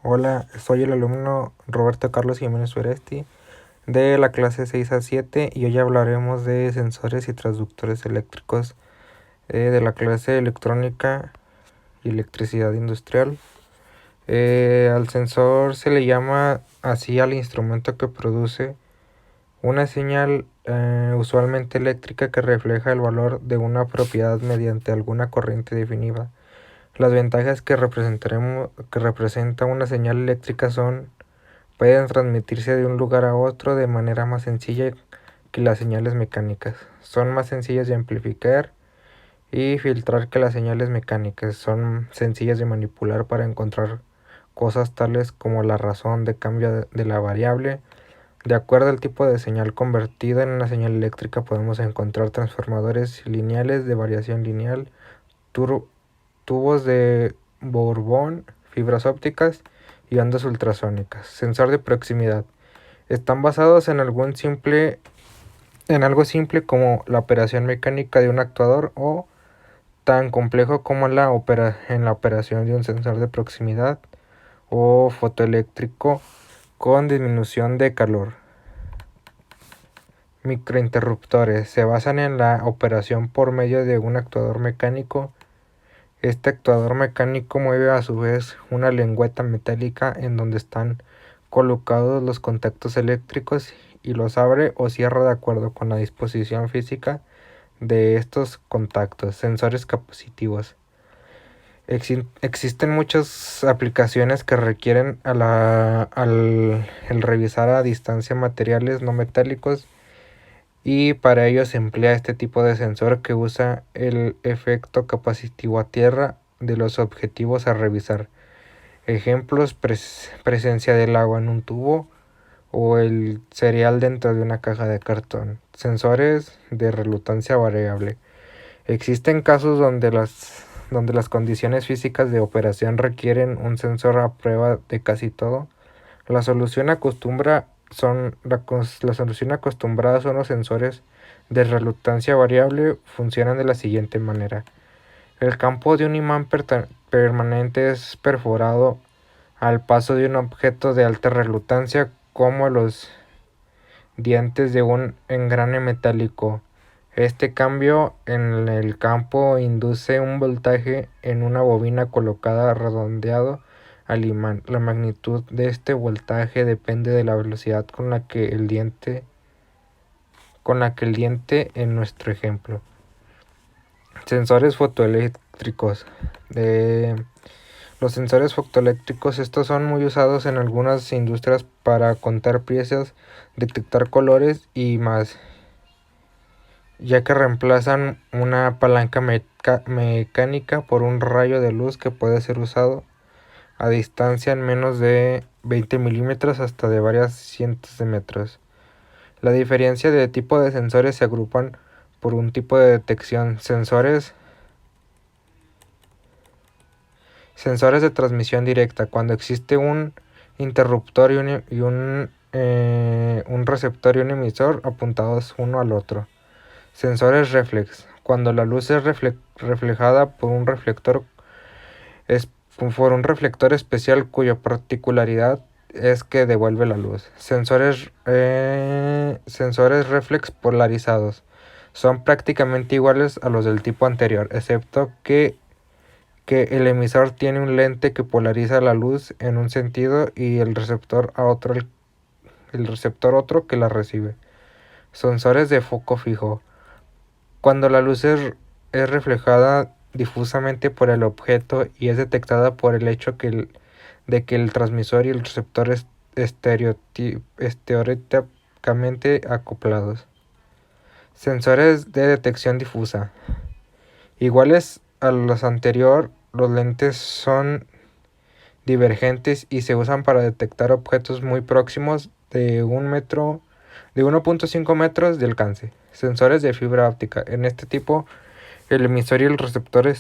Hola, soy el alumno Roberto Carlos Jiménez Uresti de la clase 6 a 7 y hoy hablaremos de sensores y transductores eléctricos de la clase electrónica y electricidad industrial. Al sensor se le llama así al instrumento que produce una señal usualmente eléctrica que refleja el valor de una propiedad mediante alguna corriente definida. Las ventajas que representa una señal eléctrica pueden transmitirse de un lugar a otro de manera más sencilla que las señales mecánicas. Son más sencillas de amplificar y filtrar que las señales mecánicas. Son sencillas de manipular para encontrar cosas tales como la razón de cambio de la variable. De acuerdo al tipo de señal convertida en una señal eléctrica podemos encontrar transformadores lineales de variación lineal, tubos de Bourbon, fibras ópticas y ondas ultrasónicas. Sensor de proximidad. Están basados en algo simple como la operación mecánica de un actuador o tan complejo como en la operación de un sensor de proximidad o fotoeléctrico con disminución de calor. Microinterruptores. Se basan en la operación por medio de un actuador mecánico. Este actuador mecánico mueve a su vez una lengüeta metálica en donde están colocados los contactos eléctricos y los abre o cierra de acuerdo con la disposición física de estos contactos. Sensores capacitivos. Existen muchas aplicaciones que requieren el revisar a distancia materiales no metálicos y para ello se emplea este tipo de sensor que usa el efecto capacitivo a tierra de los objetivos a revisar. Ejemplos: presencia del agua en un tubo o el cereal dentro de una caja de cartón. Sensores de relutancia variable. Existen casos donde las condiciones físicas de operación requieren un sensor a prueba de casi todo. La solución acostumbrada son los sensores de relutancia variable. Funcionan de la siguiente manera. El campo de un imán permanente es perforado al paso de un objeto de alta relutancia, como los dientes de un engrane metálico. Este cambio en el campo induce un voltaje en una bobina colocada redondeado al imán. La magnitud de este voltaje depende de la velocidad con la que el diente en nuestro ejemplo. Sensores fotoeléctricos. Los sensores fotoeléctricos, estos son muy usados en algunas industrias para contar piezas, detectar colores y más, ya que reemplazan una palanca mecánica por un rayo de luz que puede ser usado a distancia en menos de 20 milímetros hasta de varias cientos de metros. La diferencia de tipo de sensores se agrupan por un tipo de detección. Sensores de transmisión directa, cuando existe un interruptor y un receptor y un emisor apuntados uno al otro. Sensores reflex, cuando la luz es reflejada por un reflector especial cuya particularidad es que devuelve la luz. Sensores reflex polarizados. Son prácticamente iguales a los del tipo anterior, excepto que el emisor tiene un lente que polariza la luz en un sentido y el receptor otro que la recibe. Sensores de foco fijo. Cuando la luz es reflejada difusamente por el objeto y es detectada por el hecho de que el transmisor y el receptor estereotípicamente acoplados. Sensores de detección difusa. Iguales a los anterior, los lentes son divergentes y se usan para detectar objetos muy próximos de 1.5 metros de alcance. Sensores de fibra óptica. En este tipo, el emisor y el receptor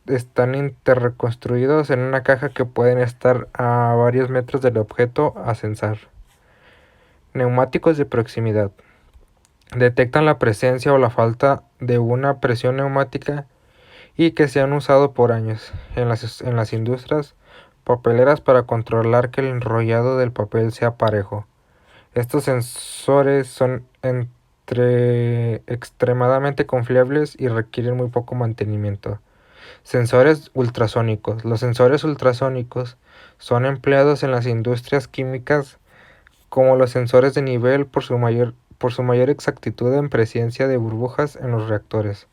están interconstruidos en una caja que pueden estar a varios metros del objeto a sensar. Neumáticos de proximidad. Detectan la presencia o la falta de una presión neumática y que se han usado por años en las industrias papeleras para controlar que el enrollado del papel sea parejo. Estos sensores son extremadamente confiables y requieren muy poco mantenimiento. Sensores ultrasónicos. Los sensores ultrasónicos son empleados en las industrias químicas como los sensores de nivel por su mayor exactitud en presencia de burbujas en los reactores.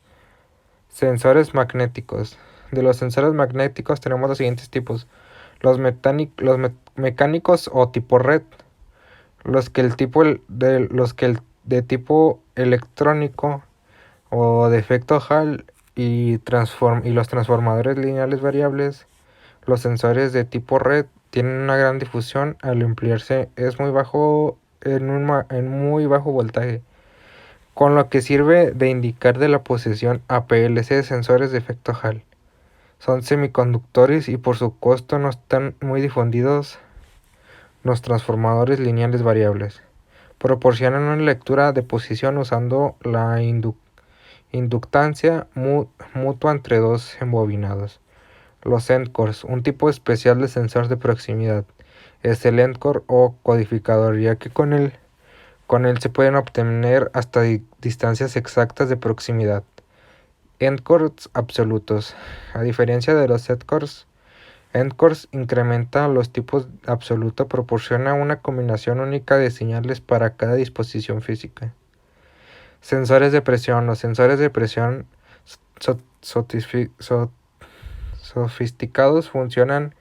Sensores magnéticos. De los sensores magnéticos tenemos los siguientes tipos. Los mecánicos o tipo red. Los que el de tipo electrónico o de efecto Hall y los transformadores lineales variables. Los sensores de tipo red tienen una gran difusión al emplearse es muy bajo en muy bajo voltaje, con lo que sirve de indicar de la posesión a PLC de sensores de efecto Hall. Son semiconductores y por su costo no están muy difundidos los transformadores lineales variables. Proporcionan una lectura de posición usando la inductancia mutua entre dos embobinados. Los endcores, un tipo especial de sensor de proximidad, es el endcore o codificador, ya que con él se pueden obtener hasta distancias exactas de proximidad. Endcores absolutos. A diferencia de los endcores incrementa los tipos absoluto, proporciona una combinación única de señales para cada disposición física. Sensores de presión. Los sensores de presión sofisticados funcionan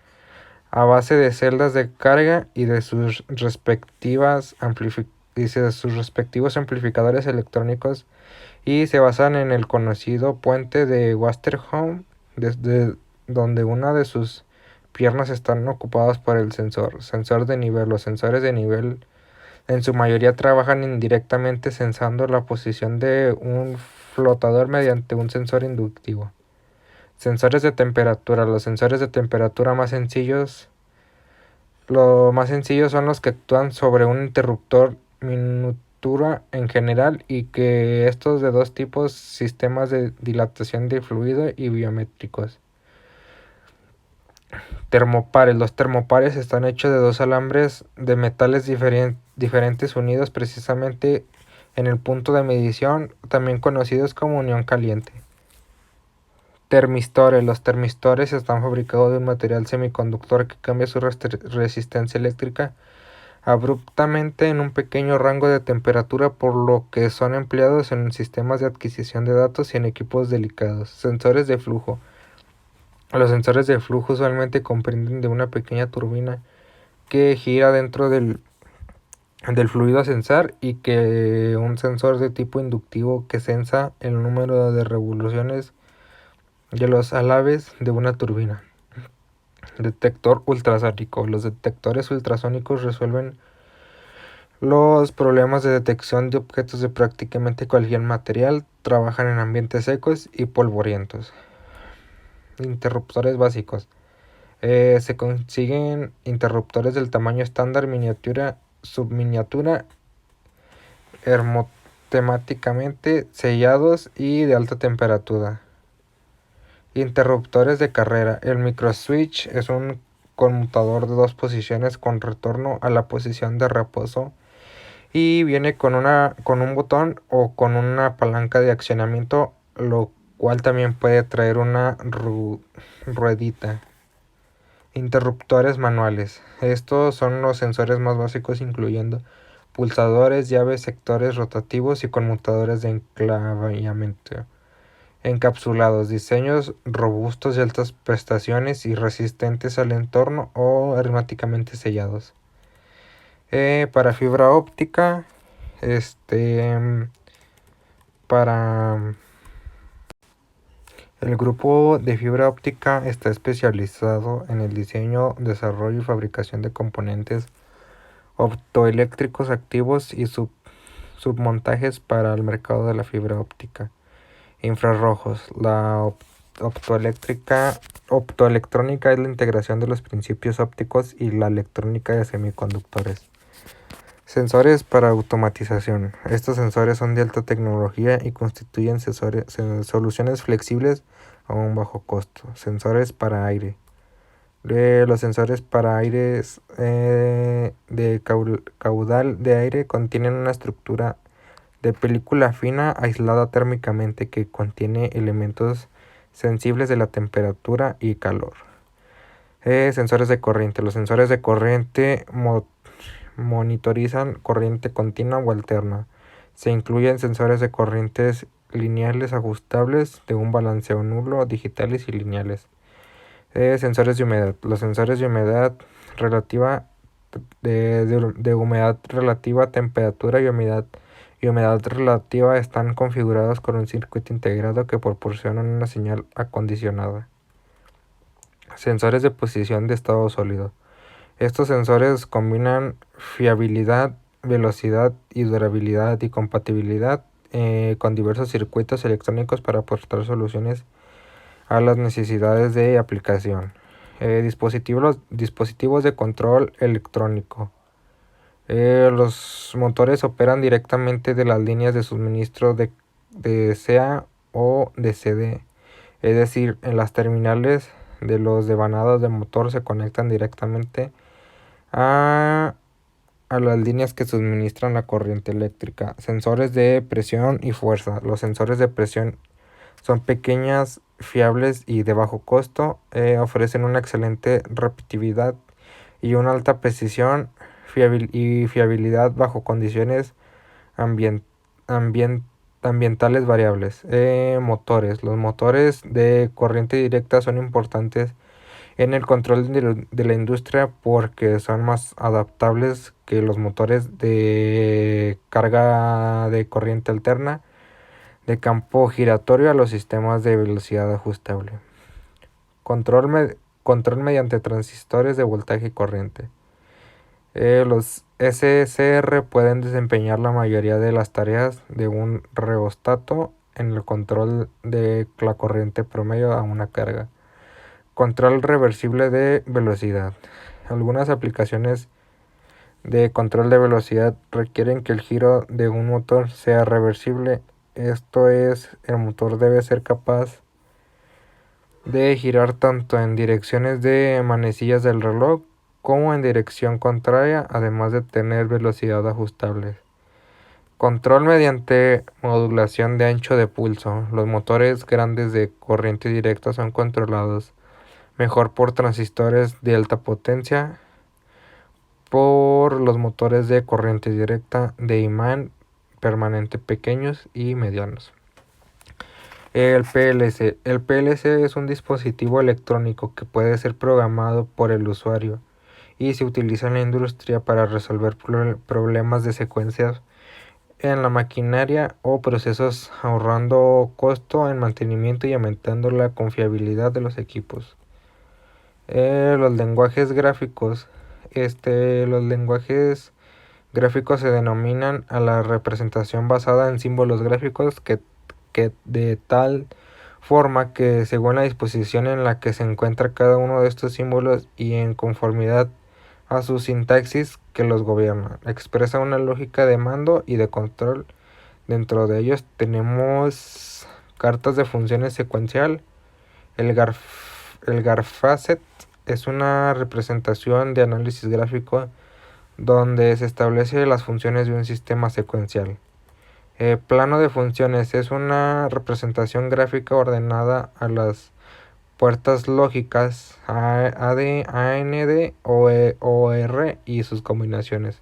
a base de celdas de carga y de sus respectivos amplificadores electrónicos y se basan en el conocido puente de Westerholm, desde donde una de sus piernas están ocupadas por el sensor de nivel. Los sensores de nivel en su mayoría trabajan indirectamente sensando la posición de un flotador mediante un sensor inductivo. Sensores de temperatura. Los sensores de temperatura más sencillos son los que actúan sobre un interruptor miniatura en general y que estos de dos tipos, sistemas de dilatación de fluido y biométricos. Termopares. Los termopares están hechos de dos alambres de metales diferentes unidos precisamente en el punto de medición, también conocidos como unión caliente. Termistores. Los termistores están fabricados de un material semiconductor que cambia su resistencia eléctrica abruptamente en un pequeño rango de temperatura, por lo que son empleados en sistemas de adquisición de datos y en equipos delicados. Sensores de flujo. Los sensores de flujo usualmente comprenden de una pequeña turbina que gira dentro del fluido a sensar y que un sensor de tipo inductivo que sensa el número de revoluciones de los alaves de una turbina. Detector ultrasónico. Los detectores ultrasónicos resuelven los problemas de detección de objetos de prácticamente cualquier material. Trabajan en ambientes secos y polvorientos. Interruptores básicos. Se consiguen interruptores del tamaño estándar, miniatura, subminiatura, hermotemáticamente sellados y de alta temperatura. Interruptores de carrera. El microswitch es un conmutador de dos posiciones con retorno a la posición de reposo y viene con un botón o con una palanca de accionamiento, lo cual también puede traer una ruedita. Interruptores manuales. Estos son los sensores más básicos, incluyendo pulsadores, llaves, sectores rotativos y conmutadores de enclavamiento. Encapsulados. Diseños robustos de altas prestaciones y resistentes al entorno o herméticamente sellados. Para fibra óptica, para el grupo de fibra óptica está especializado en el diseño, desarrollo y fabricación de componentes optoeléctricos activos y submontajes para el mercado de la fibra óptica. Infrarrojos. La optoelectrónica es la integración de los principios ópticos y la electrónica de semiconductores. Sensores para automatización. Estos sensores son de alta tecnología y constituyen soluciones flexibles a un bajo costo. Sensores para aire. Los sensores para aires de caudal de aire contienen una estructura de película fina aislada térmicamente que contiene elementos sensibles de la temperatura y calor. Sensores de corriente. Los sensores de corriente monitorizan corriente continua o alterna. Se incluyen sensores de corrientes lineales ajustables de un balanceo nulo, digitales y lineales. Sensores de humedad. Los sensores de humedad relativa de humedad relativa, temperatura y humedad relativa están configurados con un circuito integrado que proporciona una señal acondicionada. Sensores de posición de estado sólido. Estos sensores combinan fiabilidad, velocidad y durabilidad y compatibilidad con diversos circuitos electrónicos para aportar soluciones a las necesidades de aplicación. Dispositivos de control electrónico. Los motores operan directamente de las líneas de suministro de CA o de CD, es decir, en las terminales de los devanados de motor se conectan directamente a las líneas que suministran la corriente eléctrica. Sensores de presión y fuerza. Los sensores de presión son pequeñas, fiables y de bajo costo. Ofrecen una excelente repetitividad y una alta precisión y fiabilidad bajo condiciones ambien- ambien- ambientales variables. Motores. Los motores de corriente directa son importantes en el control de la industria porque son más adaptables que los motores de carga de corriente alterna, de campo giratorio a los sistemas de velocidad ajustable. Control mediante transistores de voltaje y corriente. Los SSR pueden desempeñar la mayoría de las tareas de un rheostato en el control de la corriente promedio a una carga. Control reversible de velocidad. Algunas aplicaciones de control de velocidad requieren que el giro de un motor sea reversible. Esto es, el motor debe ser capaz de girar tanto en direcciones de manecillas del reloj como en dirección contraria, además de tener velocidad ajustable. Control mediante modulación de ancho de pulso. Los motores grandes de corriente directa son controlados mejor por transistores de alta potencia, por los motores de corriente directa de imán permanente pequeños y medianos. El PLC. El PLC es un dispositivo electrónico que puede ser programado por el usuario y se utiliza en la industria para resolver problemas de secuencias en la maquinaria o procesos, ahorrando costo en mantenimiento y aumentando la confiabilidad de los equipos. Los lenguajes gráficos. Los lenguajes gráficos se denominan a la representación basada en símbolos gráficos que de tal forma que según la disposición en la que se encuentra cada uno de estos símbolos y en conformidad a su sintaxis que los gobierna, expresa una lógica de mando y de control. Dentro de ellos tenemos cartas de funciones secuencial. El Garfacet es una representación de análisis gráfico donde se establece las funciones de un sistema secuencial. Plano de funciones es una representación gráfica ordenada a las puertas lógicas AD, AND, OR y sus combinaciones.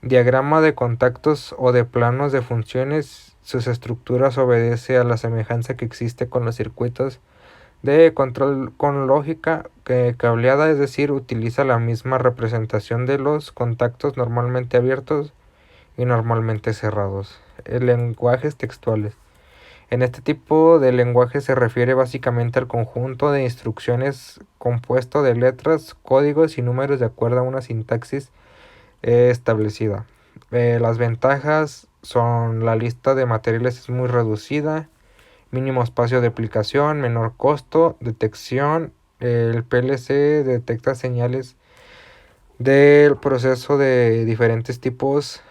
Diagrama de contactos o de planos de funciones. Sus estructuras obedece a la semejanza que existe con los circuitos de control con lógica cableada, es decir, utiliza la misma representación de los contactos normalmente abiertos y normalmente cerrados. Lenguajes textuales. En este tipo de lenguaje se refiere básicamente al conjunto de instrucciones compuesto de letras, códigos y números de acuerdo a una sintaxis establecida. Las ventajas son: la lista de materiales es muy reducida, mínimo espacio de aplicación, menor costo, detección. El PLC detecta señales del proceso de diferentes tipos,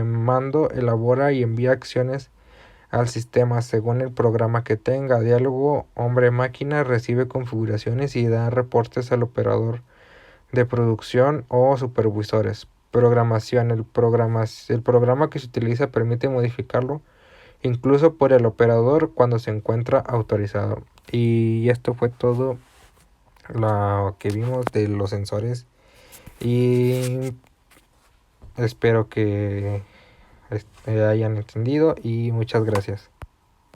mando, elabora y envía acciones al sistema según el programa que tenga. Diálogo hombre-máquina recibe configuraciones y da reportes al operador de producción o supervisores. Programación. El programa que se utiliza permite modificarlo incluso por el operador cuando se encuentra autorizado. Y esto fue todo lo que vimos de los sensores y espero que hayan entendido y muchas gracias.